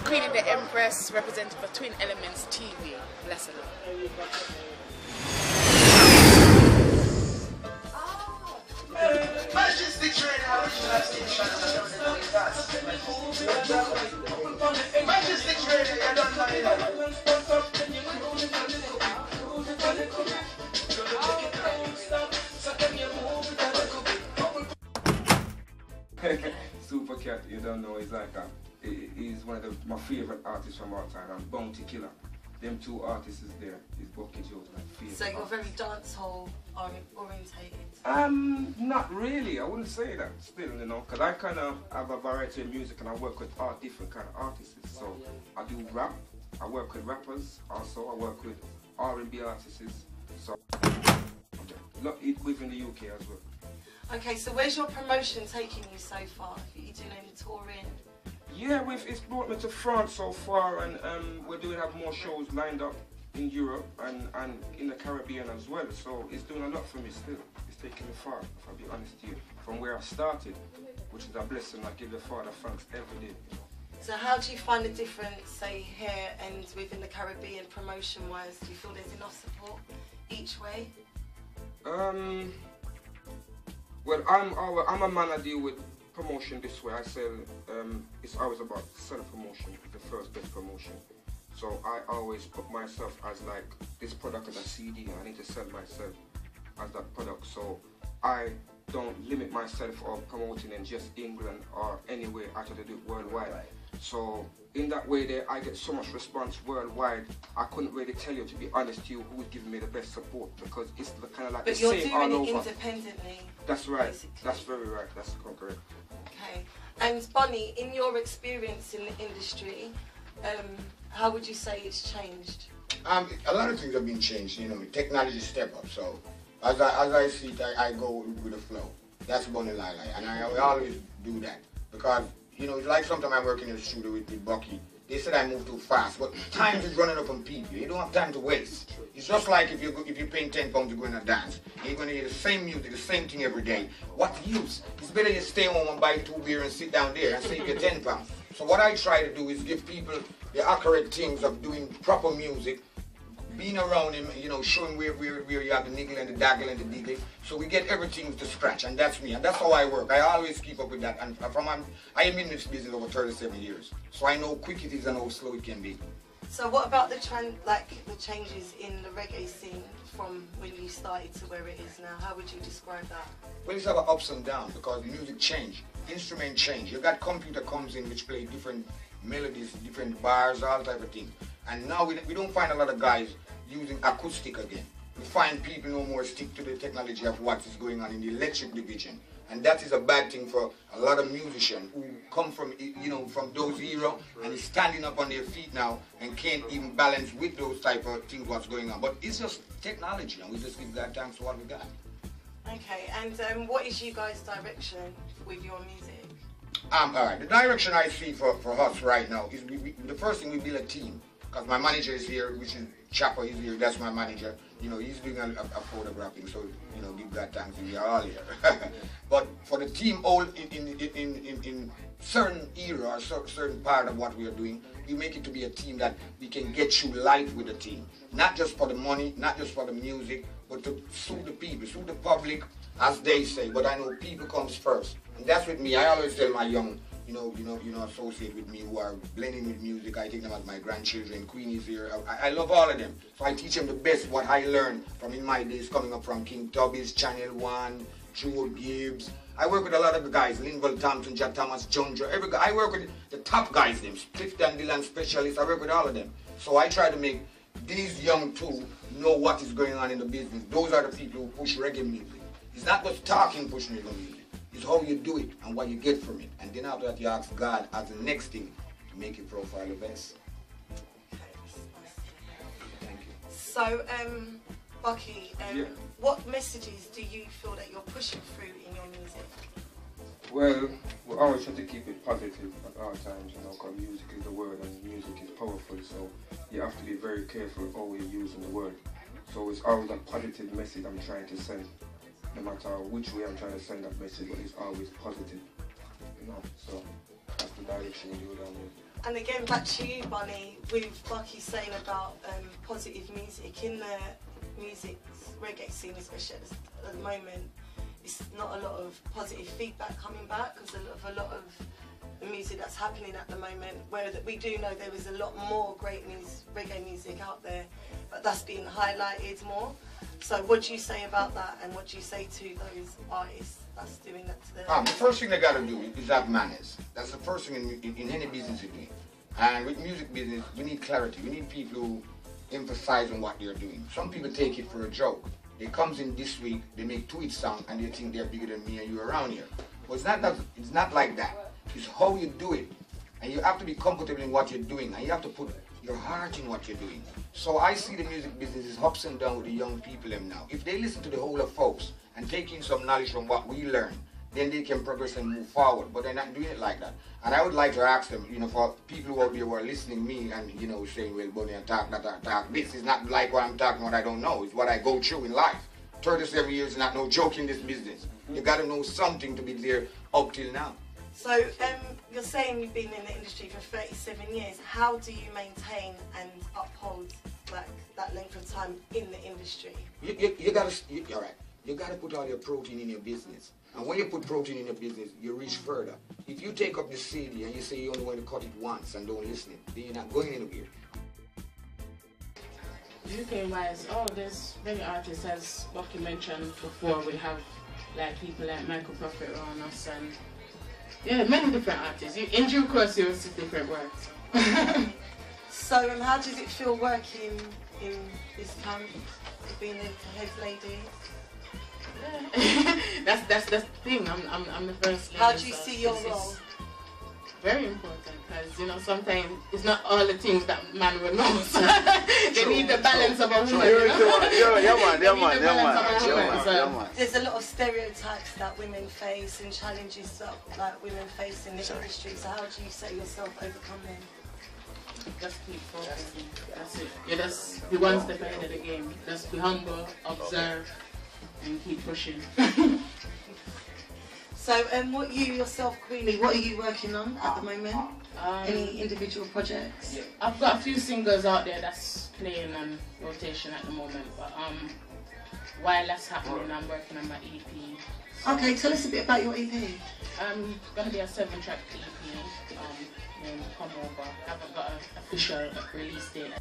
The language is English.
QueenD'Empress, representing for TwinElementsTv. Bless her. Super Cat, you don't know, he's like he's one of my favorite artists from our time, and Bounty Killer. Them two artists is there, is BuckyJo, my favorite. So you're very dancehall orientated? Not really, I wouldn't say that still, you know, because I kind of have a variety of music and I work with different kind of artists. So I do rap, I work with rappers, also I work with R&B artists, so within the UK as well. Okay, so where's your promotion taking you so far? Are you doing any touring? Yeah, it's brought me to France so far, and we're doing have more shows lined up in Europe and in the Caribbean as well. So it's doing a lot for me still. It's taking me far, if I'll be honest with you, from where I started, which is a blessing. I give the Father thanks every day. So how do you find the difference, say, here and within the Caribbean promotion-wise? Do you feel there's enough support each way? Well, I'm a man. I deal with promotion this way. I sell. It's always about self-promotion. The first best promotion. So I always put myself as like this product is a CD. I need to sell myself as that product. So I don't limit myself of promoting in just England or anywhere. I try to do it worldwide. So in that way there, I get so much response worldwide. I couldn't really tell you, to be honest to you, who's giving me the best support, because it's kind of like the same all over. But you're doing it independently. That's right. Basically. That's very right. That's correct. Okay. And Bunny, in your experience in the industry, how would you say it's changed? A lot of things have been changed. You know, technology step up. So as I see it, I go with the flow. That's BunnyLyeLye, and I always do that because, you know, it's like sometimes I'm working in the studio with Bucky. They said I move too fast, but time is running up on people. You don't have time to waste. It's just like if you're paying £10 to go in a dance, you're going to hear the same music, the same thing every day. What use? It's better you stay home and buy 2 beers and sit down there and save your £10. So what I try to do is give people the accurate things of doing proper music, being around him, you know, showing where you have the niggle and the daggle and the diggle, so we get everything to scratch, and that's me, and that's how I work. I always keep up with that, and I am in this business over 37 years, so I know how quick it is and how slow it can be. So what about the changes in the reggae scene from when you started to where it is now? How would you describe that? Well, it's about ups and downs because the music changed, instrument change. You got computer comes in which play different melodies, different bars, all type of things. And now we don't find a lot of guys using acoustic again. We find people no more stick to the technology of what is going on in the electric division. And that is a bad thing for a lot of musicians who come from, you know, from those era and is standing up on their feet now and can't even balance with those type of things what's going on. But it's just technology, and we just give God thanks for what we got. Okay, and what is you guys' direction with your music? Alright, the direction I see for us right now is the first thing, we build a team. Because my manager is here, which is Chopper is here, that's my manager. You know, he's doing a photographing, so, you know, give God thanks, we are all here. But for the team, all in certain era or certain part of what we are doing, we make it to be a team that we can get you live with the team. Not just for the money, not just for the music, but to suit the people, suit the public, as they say. But I know people comes first. And that's with me. I always tell my young, associate with me who are blending with music. I take them as my grandchildren. Queen is here. I love all of them. So I teach them the best what I learned from in my days coming up from King Tubby's, Channel 1, Joe Gibbs. I work with a lot of the guys, Linval Thompson, Jack Thomas, John Joe, every guy. I work with the top guys, them, Clifton Dylan specialists. I work with all of them. So I try to make these young too know what is going on in the business. Those are the people who push reggae music. It's not just talking push reggae music. It's how you do it and what you get from it. And then after that you ask God as the next thing to make your profile the best. Thank you. So, Bucky, yeah. What messages do you feel that you're pushing through in your music? Well, we always try to keep it positive at all times, you know, because music is the word and music is powerful, so you have to be very careful how you're using the word. So it's always a positive message I'm trying to send. No matter which way I'm trying to send that message, but it's always positive, you know, so that's the direction we do it on with. And again, back to you, Bunny, with Bucky saying about positive music. In the music, reggae scene especially at the moment, it's not a lot of positive feedback coming back because a lot of the music that's happening at the moment, where we do know there is a lot more great reggae music out there, but that's being highlighted more. So what do you say about that, and what do you say to those artists that's doing that to them? The first thing they got to do is have manners. That's the first thing in any business you're doing. And with music business, we need clarity. We need people who emphasize on what they're doing. Some people take it for a joke. They comes in this week, they make tweet songs, and they think they're bigger than me and you around here. But it's not like that. It's how you do it. And you have to be comfortable in what you're doing, and you have to put your heart in what you're doing. So I see the music business is ups and downs with the young people them now. If they listen to the whole of folks and take in some knowledge from what we learn, then they can progress and move forward. But they're not doing it like that. And I would like to ask them, you know, for people who out there who are listening to me and, you know, saying, well, Bunny, I talk, this is not like what I'm talking about, I don't know. It's what I go through in life. 37 years is not no joke in this business. You got to know something to be there up till now. So you're saying you've been in the industry for 37 years. How do you maintain and uphold that length of time in the industry? You gotta put all your protein in your business. And when you put protein in your business, you reach further. If you take up the CD and you say you only want to cut it once and don't listen, then you're not going anywhere. UK-wise, there's many artists, as Bucky mentioned before. We have like people like Michael Prophet around us, and yeah, many different artists. In due course, you'll see different works. So, how does it feel working in this camp, being the head lady? Yeah. that's the thing. I'm the first lady. How do you see your role? Very important, because you know sometimes it's not all the things that man will know. So they need the balance of a woman. There's a lot of stereotypes that women face and challenges that women face in the industry. So how do you say yourself overcome them? Just keep focusing. That's it. You just be one step ahead of the game. Just be humble, observe, and keep pushing. So, what you yourself, Queenie, what are you working on at the moment? Any individual projects? I've got a few singles out there that's playing on rotation at the moment, but while that's happening, I'm working on my EP. So okay, tell us a bit about your EP. Gonna be a 7-track EP named Come Over. I haven't got an official release date.